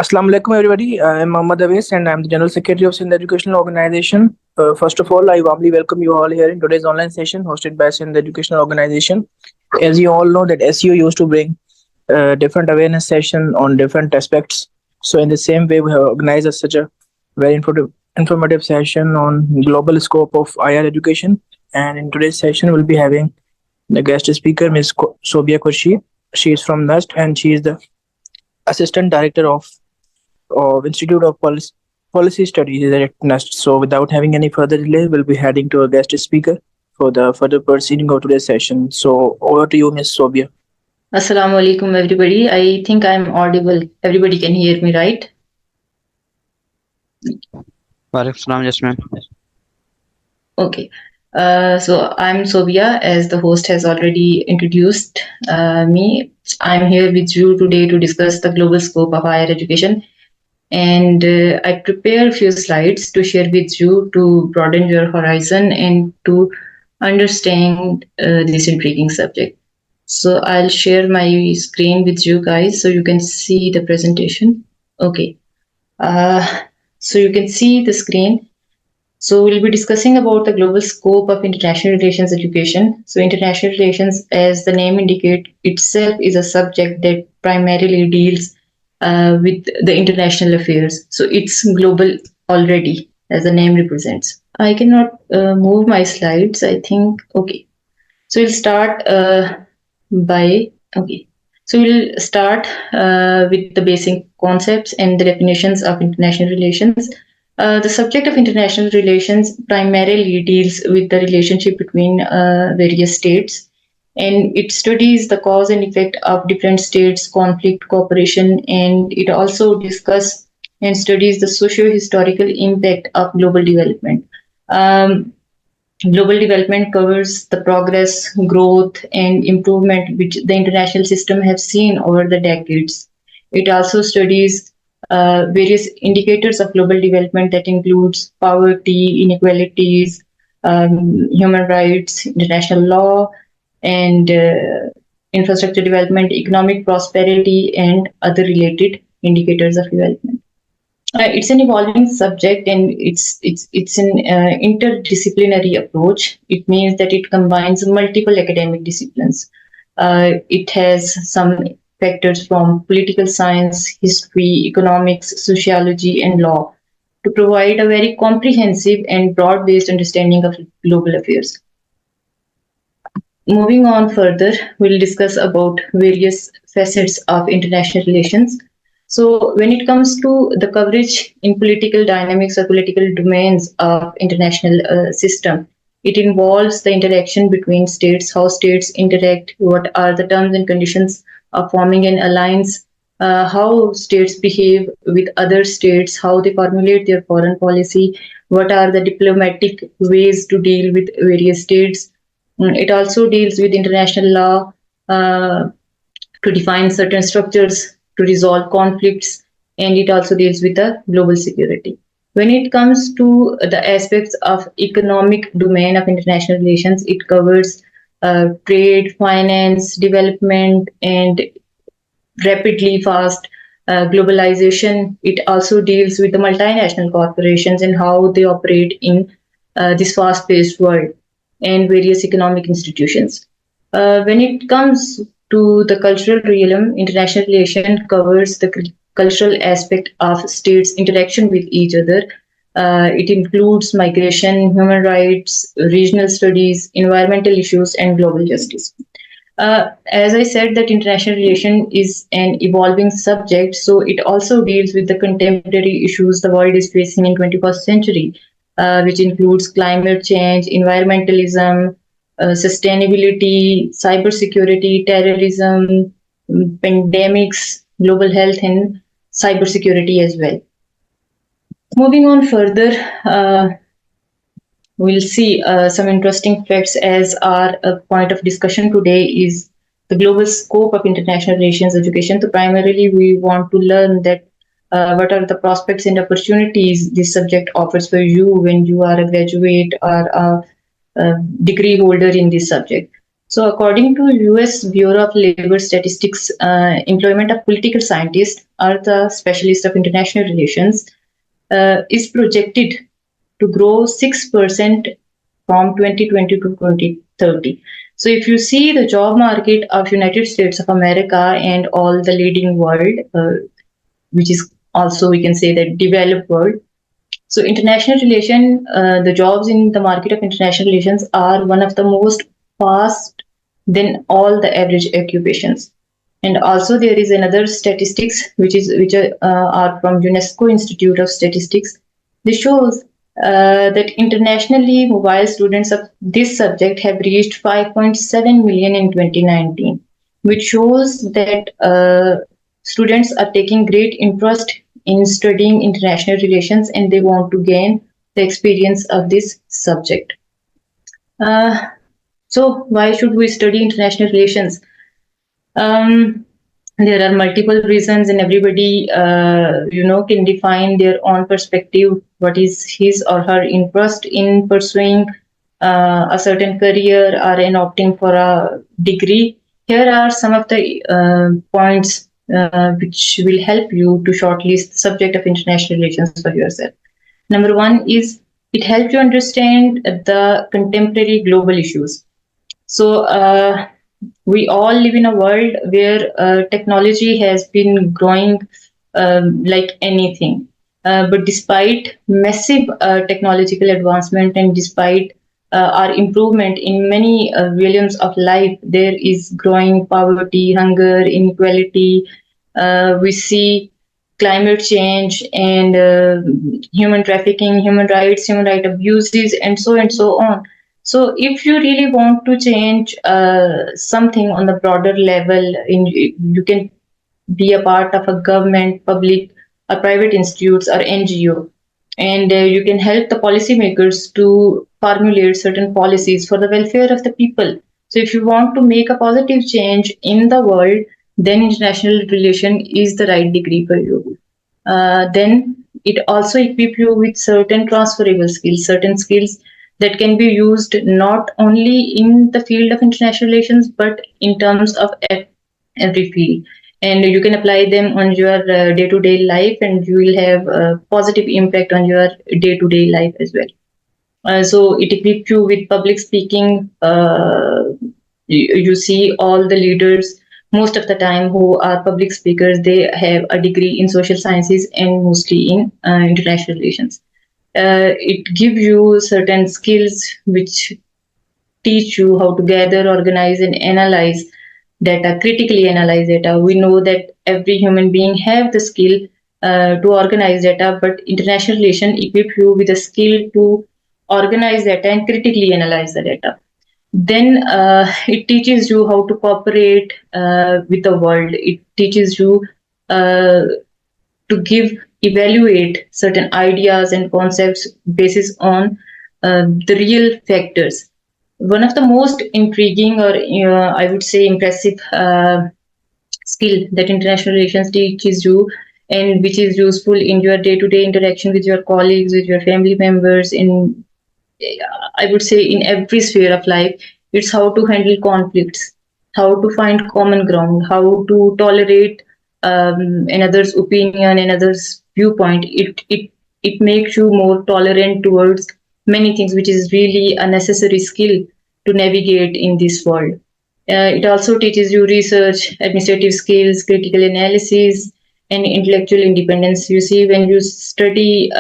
Assalamu alaikum, everybody. I am Mohammad Awais and I am the General Secretary of Sindh Educational Organization. First of all, I warmly welcome you all here in today's online session hosted by Sindh Educational Organization. As you all know, that SEO used to bring different awareness session on different aspects. So, in the same way, we have organized such a very informative session on global scope of IR education. And in today's session, we'll be having the guest speaker, Ms. Sobia Khursheed. She is from NUST and she is the Assistant Director of Institute of Policy Studies at NUST. So, without having any further delay, we'll be heading to our guest speaker for the further proceeding of today's session. So, over to you, Ms. Sobia. Assalamu alaikum, everybody. I think I'm audible. Everybody can hear me, right? Walaikum salam, yes, ma'am. Okay. So I'm Sobia, as the host has already introduced me. I'm here with you today to discuss the global scope of higher education. And I prepare a few slides to share with you to broaden your horizon and to understand this intriguing subject. So I'll share my screen with you guys so you can see the presentation. Okay. So you can see the screen. So we'll be discussing about the global scope of international relations education. So international relations, as the name indicates, itself is a subject that primarily deals with the international affairs. So it's global already, as the name represents. I cannot move my slides, I think. Okay. So we'll start So we'll start with the basic concepts and the definitions of international relations. The subject of international relations primarily deals with the relationship between various states, and it studies the cause and effect of different states' conflict, cooperation, and it also discusses and studies the socio-historical impact of global development. Global development covers the progress, growth, and improvement which the international system have seen over the decades. It also studies various indicators of global development that includes poverty, inequalities, human rights, international law, and infrastructure development, economic prosperity, and other related indicators of development. It's an evolving subject, and it's an interdisciplinary approach. It means that it combines multiple academic disciplines. It has some factors from political science, history, economics, sociology, and law to provide a very comprehensive and broad-based understanding of global affairs. Moving on further, we'll discuss about various facets of international relations. So when it comes to the coverage in political dynamics or political domains of international system, it involves the interaction between states, how states interact, what are the terms and conditions of forming an alliance, how states behave with other states, how they formulate their foreign policy, what are the diplomatic ways to deal with various states. It also deals with international law to define certain structures to resolve conflicts, and it also deals with the global security. When it comes to the aspects of economic domain of international relations, it covers trade, finance, development, and rapidly fast globalization. It also deals with the multinational corporations and how they operate in this fast-paced world and various economic institutions. When it comes to the cultural realm, international relation covers the cultural aspect of states' interaction with each other. It includes migration, human rights, regional studies, environmental issues, and global justice. As I said, that international relation is an evolving subject, so it also deals with the contemporary issues the world is facing in 21st century, which includes climate change, environmentalism, sustainability, cybersecurity, terrorism, pandemics, global health, and cybersecurity as well. Moving on further, we'll see some interesting facts as our point of discussion today is the global scope of international relations education. So primarily, we want to learn that what are the prospects and opportunities this subject offers for you when you are a graduate or a degree holder in this subject. So, according to US Bureau of Labor Statistics, employment of political scientists or the specialists of international relations is projected to grow 6% from 2020 to 2030. So, if you see the job market of United States of America and all the leading world, which is also we can say that developed world. So international relation, the jobs in the market of international relations are one of the most fast than all the average occupations. And also there is another statistics which are from UNESCO Institute of Statistics. This shows that internationally mobile students of this subject have reached 5.7 million in 2019, which shows that students are taking great interest in studying international relations and they want to gain the experience of this subject. Uh, so, why should we study international relations? Um, there are multiple reasons, and everybody, can define their own perspective. What is his or her interest in pursuing a certain career or in opting for a degree? Here are some of the points which will help you to shortlist the subject of international relations for yourself. Number one is it helps you understand the contemporary global issues. So, we all live in a world where technology has been growing like anything. But despite massive technological advancement and despite our improvement in many realms of life, there is growing poverty, hunger, inequality. We see climate change and human trafficking, human rights, human right abuses, and so on. So, if you really want to change something on the broader level, you can be a part of a government, public, or private institutes or NGO, and you can help the policymakers to formulate certain policies for the welfare of the people. So, if you want to make a positive change in the world, then international relation is the right degree for you. Then it also equips you with certain transferable skills, certain skills that can be used not only in the field of international relations but in terms of every field. And you can apply them on your day-to-day life, and you will have a positive impact on your day-to-day life as well. So it equips you with public speaking. You see all the leaders most of the time who are public speakers, they have a degree in social sciences and mostly in international relations. It gives you certain skills which teach you how to gather, organize, and analyze data, critically analyze data. We know that every human being have the skill to organize data, but international relation equip you with a skill to organize data and critically analyze the data. Then it teaches you how to cooperate with the world. It teaches you uh, to evaluate certain ideas and concepts basis on the real factors. One of the most intriguing or I would say impressive skill that international relations teaches you and which is useful in your day-to-day interaction with your colleagues, with your family members, in I would say in every sphere of life, it's how to handle conflicts, how to find common ground, how to tolerate another's opinion, another's viewpoint. It makes you more tolerant towards many things, which is really a necessary skill to navigate in this world. It also teaches you research, administrative skills, critical analysis, and intellectual independence. You see, when you study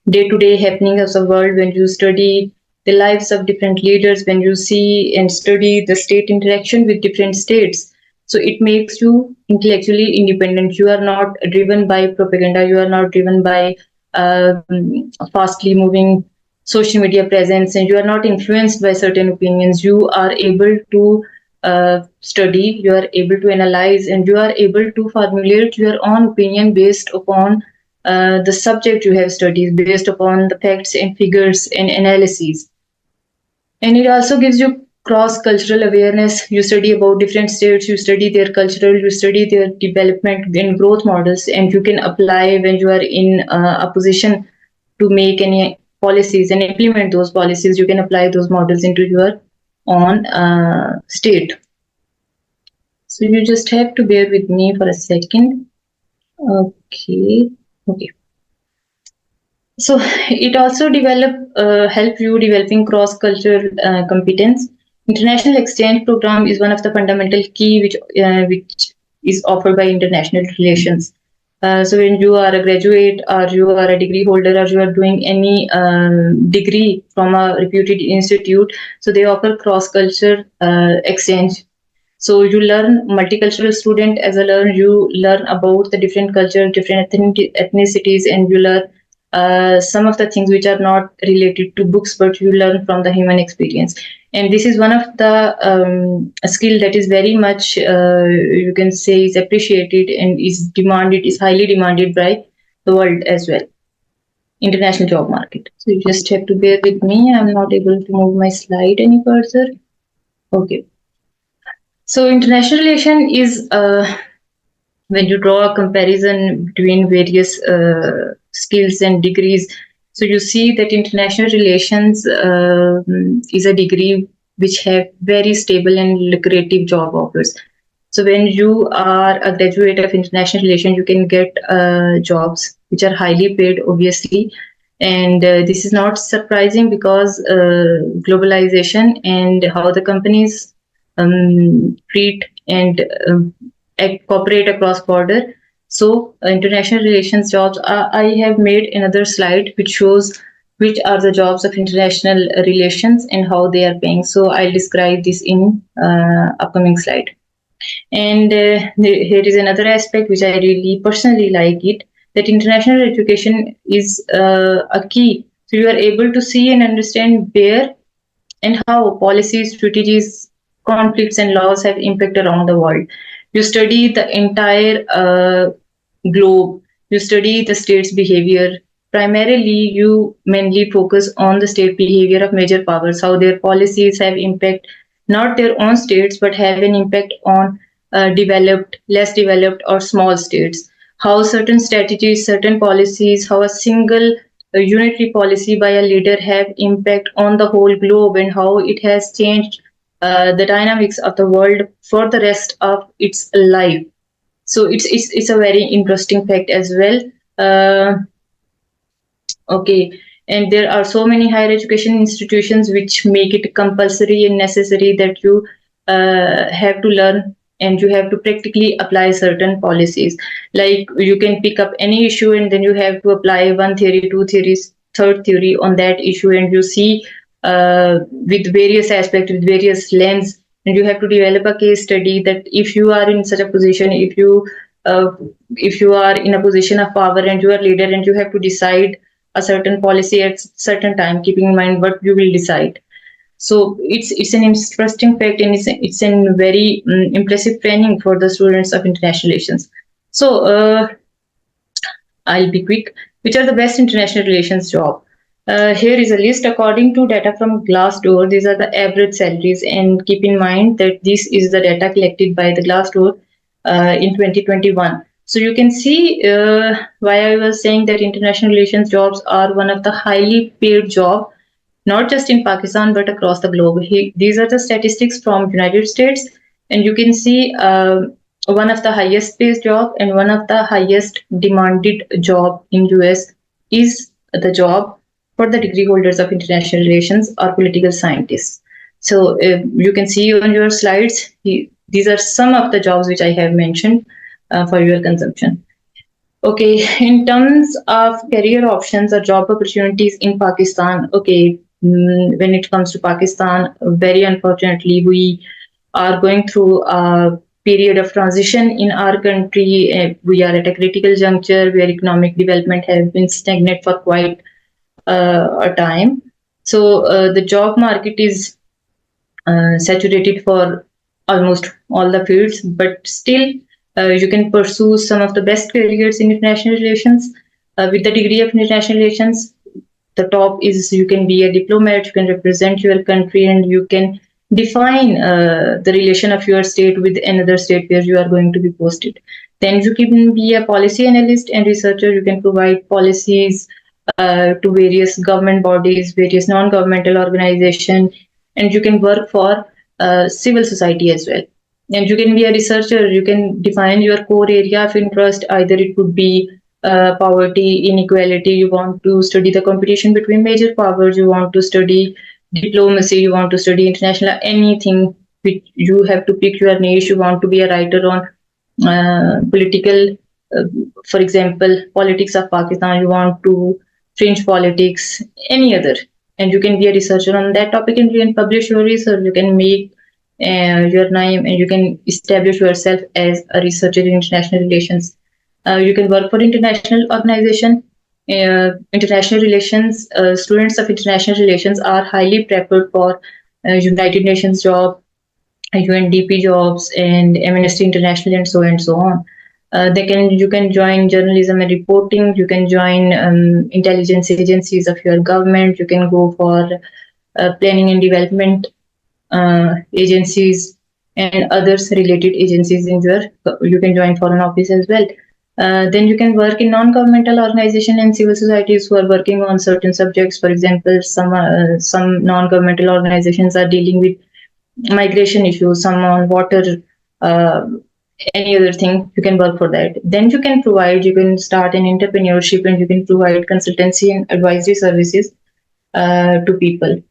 day-to-day happenings of the world, when you study the lives of different leaders, when you see and study the state interaction with different states, so it makes you intellectually independent. You are not driven by propaganda. You are not driven by fastly moving social media presence, and you are not influenced by certain opinions. You are able to study, you are able to analyze, and you are able to formulate your own opinion based upon the subject you have studied, based upon the facts and figures and analyses. And it also gives you cross-cultural awareness. You study about different states, you study their cultural, you study their development and growth models, and you can apply when you are in a position to make any policies and implement those policies. You can apply those models into your on state. So you just have to bear with me for a second. Okay. So it also help you developing cross-cultural competence. International exchange program is one of the fundamental key which is offered by international relations. So when you are a graduate or you are a degree holder or you are doing any degree from a reputed institute, so they offer cross-cultural exchange. So you learn multicultural student as a learner, you learn about the different cultures, different ethnicities, and you learn some of the things which are not related to books, but you learn from the human experience. And this is one of the skill that is very much, you can say, is appreciated and is demanded, is highly demanded by the world as well. International job market. So you just have to bear with me. I'm not able to move my slide any further. Okay. So international relation is when you draw a comparison between various skills and degrees. So you see that international relations is a degree which have very stable and lucrative job offers. So when you are a graduate of international relations, you can get jobs which are highly paid, obviously. And this is not surprising because globalization and how the companies treat and cooperate across border. So international relations jobs, I have made another slide which shows which are the jobs of international relations and how they are paying. So I'll describe this in upcoming slide. And here is another aspect which I really personally like it, that international education is a key. So you are able to see and understand where and how policies, strategies, conflicts, and laws have impact around the world. You study the entire globe. You study the state's behavior. Primarily, you mainly focus on the state behavior of major powers, how their policies have impact not their own states, but have an impact on developed, less developed, or small states. How certain strategies, certain policies, how a single unitary policy by a leader have impact on the whole globe and how it has changed the dynamics of the world for the rest of its life. So it's a very interesting fact as well. Uh, Okay, and there are so many higher education institutions which make it compulsory and necessary that you have to learn and you have to practically apply certain policies. Like you can pick up any issue and then you have to apply one theory, two theories, third theory on that issue, and you see with various aspects, with various lens, and you have to develop a case study that if you are in such a position, uh, if you are in a position of power and you are leader and you have to decide a certain policy at certain time, keeping in mind what you will decide. So it's an interesting fact and it's a very impressive training for the students of international relations. So I'll be quick. Which are the best international relations job? Here is a list according to data from Glassdoor. These are the average salaries, and keep in mind that this is the data collected by the Glassdoor in 2021. So you can see why I was saying that international relations jobs are one of the highly paid job, not just in Pakistan but across the globe. These are the statistics from United States, and you can see one of the highest paid job and one of the highest demanded job in US is the job for the degree holders of international relations or political scientists. So you can see on your slides, these are some of the jobs which I have mentioned for your consumption. Okay, in terms of career options or job opportunities in Pakistan, okay, when it comes to Pakistan, very unfortunately, we are going through a period of transition in our country. We are at a critical juncture where economic development has been stagnant for quite a time. So the job market is saturated for almost all the fields, but still you can pursue some of the best careers in international relations. With the degree of international relations, the top is you can be a diplomat, you can represent your country, and you can define the relation of your state with another state where you are going to be posted. Then you can be a policy analyst and researcher, you can provide policies to various government bodies, various non-governmental organizations. and you can work for civil society as well. And you can be a researcher. You can define your core area of interest. Either it could be poverty, inequality. You want to study the competition between major powers. You want to study diplomacy. You want to study international anything. Which you have to pick your niche. You want to be a writer on political, uh, for example, politics of Pakistan. You want to fringe politics, any other, and you can be a researcher on that topic, and you can publish your research. You can make your name, and you can establish yourself as a researcher in international relations. You can work for international organization. International relations, students of international relations are highly prepared for United Nations job, UNDP jobs, and Amnesty International, and so on. You can join journalism and reporting. You can join intelligence agencies of your government. You can go for planning and development agencies and others related agencies in your. You can join foreign office as well. Then you can work in non-governmental organization and civil societies who are working on certain subjects. For example, some non-governmental organizations are dealing with migration issues, some on water, uh, any other thing. You can work for that. Then you can start an entrepreneurship, and you can provide consultancy and advisory services to people.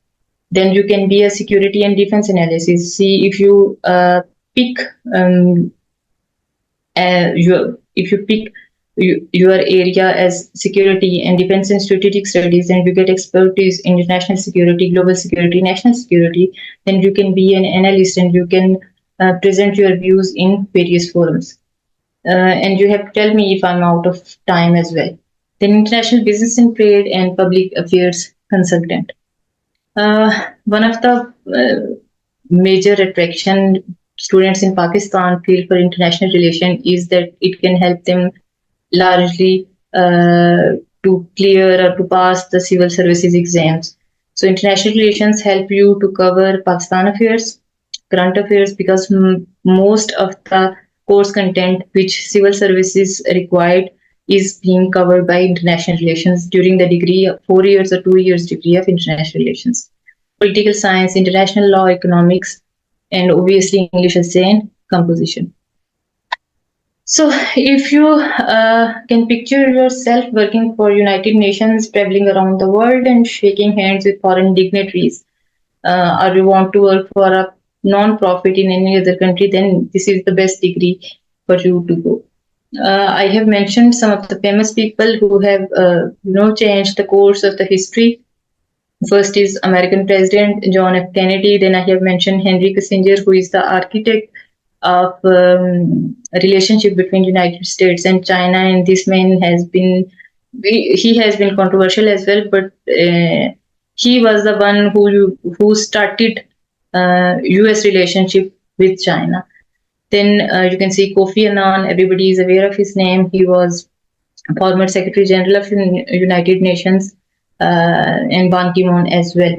Then you can be a security and defense analysis. See if you pick if you pick your area as security and defense and strategic studies, and you get expertise in international security, global security, national security, then you can be an analyst, and you can present your views in various forums. And you have to tell me if I'm out of time as well. Then international business and trade and public affairs consultant. One of the major attraction students in Pakistan feel for international relation is that it can help them largely to clear or to pass the civil services exams. So international relations help you to cover Pakistan affairs, current affairs, because most of the course content which civil services required is being covered by international relations during the degree, 4 years or 2 years degree of international relations. Political science, international law, economics, and obviously English essay and composition. So, if you can picture yourself working for United Nations, traveling around the world and shaking hands with foreign dignitaries, or you want to work for a non-profit in any other country, then this is the best degree for you to go. I have mentioned some of the famous people who have, changed the course of the history. First is American President John F. Kennedy. Then I have mentioned Henry Kissinger, who is the architect of a relationship between United States and China. And this man has been he has been controversial as well, but he was the one who started U.S. relationship with China. Then you can see Kofi Annan. Everybody is aware of his name. He was former Secretary General of United Nations, and Ban Ki-moon as well.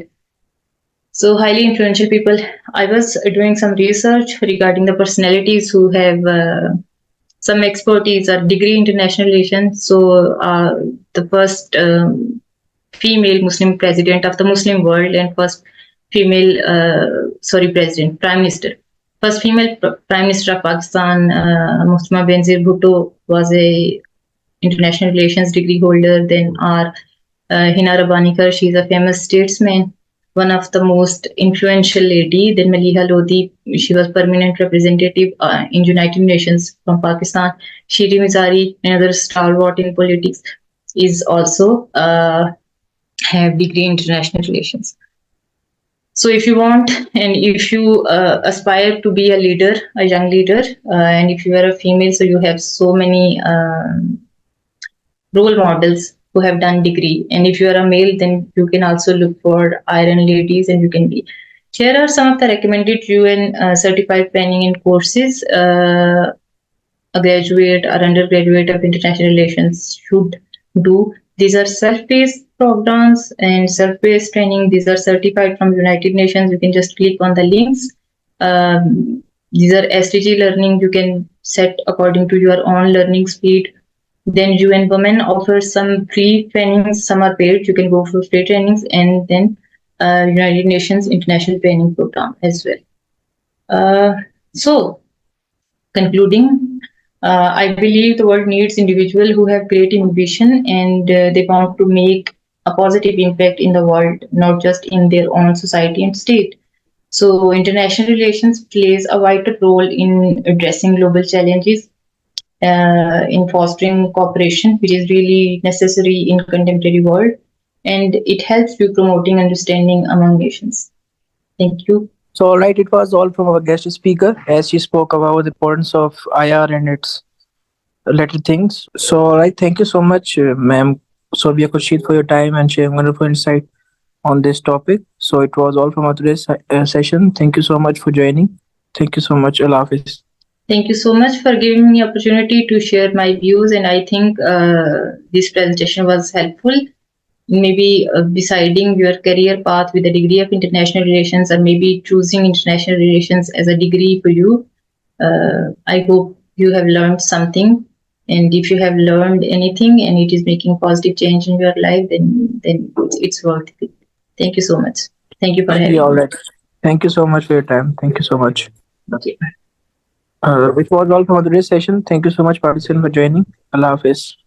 So highly influential people. I was doing some research regarding the personalities who have some expertise or degree in international relations. So the first female Muslim president of the Muslim world, and first female, president, prime minister. First female prime minister of Pakistan, Muhtarama Benazir Bhutto, was a international relations degree holder. Then our Hina Rabbani, she is a famous statesman, one of the most influential lady. Then Maliha Lodi, she was permanent representative in United Nations from Pakistan. Shiri Mizari, another stalwart in politics, is also have degree in international relations. So if you want, and if you aspire to be a leader, a young leader, and if you are a female, so you have so many role models who have done degree. And if you are a male, then you can also look for iron ladies, and you can be. Here are some of the recommended UN certified training and courses a graduate or undergraduate of international relations should do. These are self-paced programs and self-paced training. These are certified from United Nations. You can just click on the links. These are SDG learning. You can set according to your own learning speed. Then UN Women offers some free trainings. Some are paid. You can go for free trainings. And then United Nations International Training Program as well. So, concluding, I believe the world needs individuals who have great ambition and they want to make a positive impact in the world, not just in their own society and state. So, international relations plays a vital role in addressing global challenges, in fostering cooperation, which is really necessary in contemporary world, and it helps you promoting understanding among nations. Thank you. So, all right, it was all from our guest speaker as she spoke about the importance of IR and its related things. So, all right, thank you so much, ma'am Sobia Khursheed, for your time and sharing wonderful insight on this topic. So, it was all from our today's session. Thank you so much for joining. Thank you so much. Allah Hafiz. Thank you so much for giving me opportunity to share my views, and I think this presentation was helpful. Maybe deciding your career path with a degree of international relations, or maybe choosing international relations as a degree for you. I hope you have learned something, and if you have learned anything and it is making positive change in your life, then it's worth it. Thank you so much. Thank you for Yeah, having all me. right. Thank you so much for your time. Thank you so much. Okay. It was all from today's session. Thank you so much, participant, for joining. Allah Hafiz.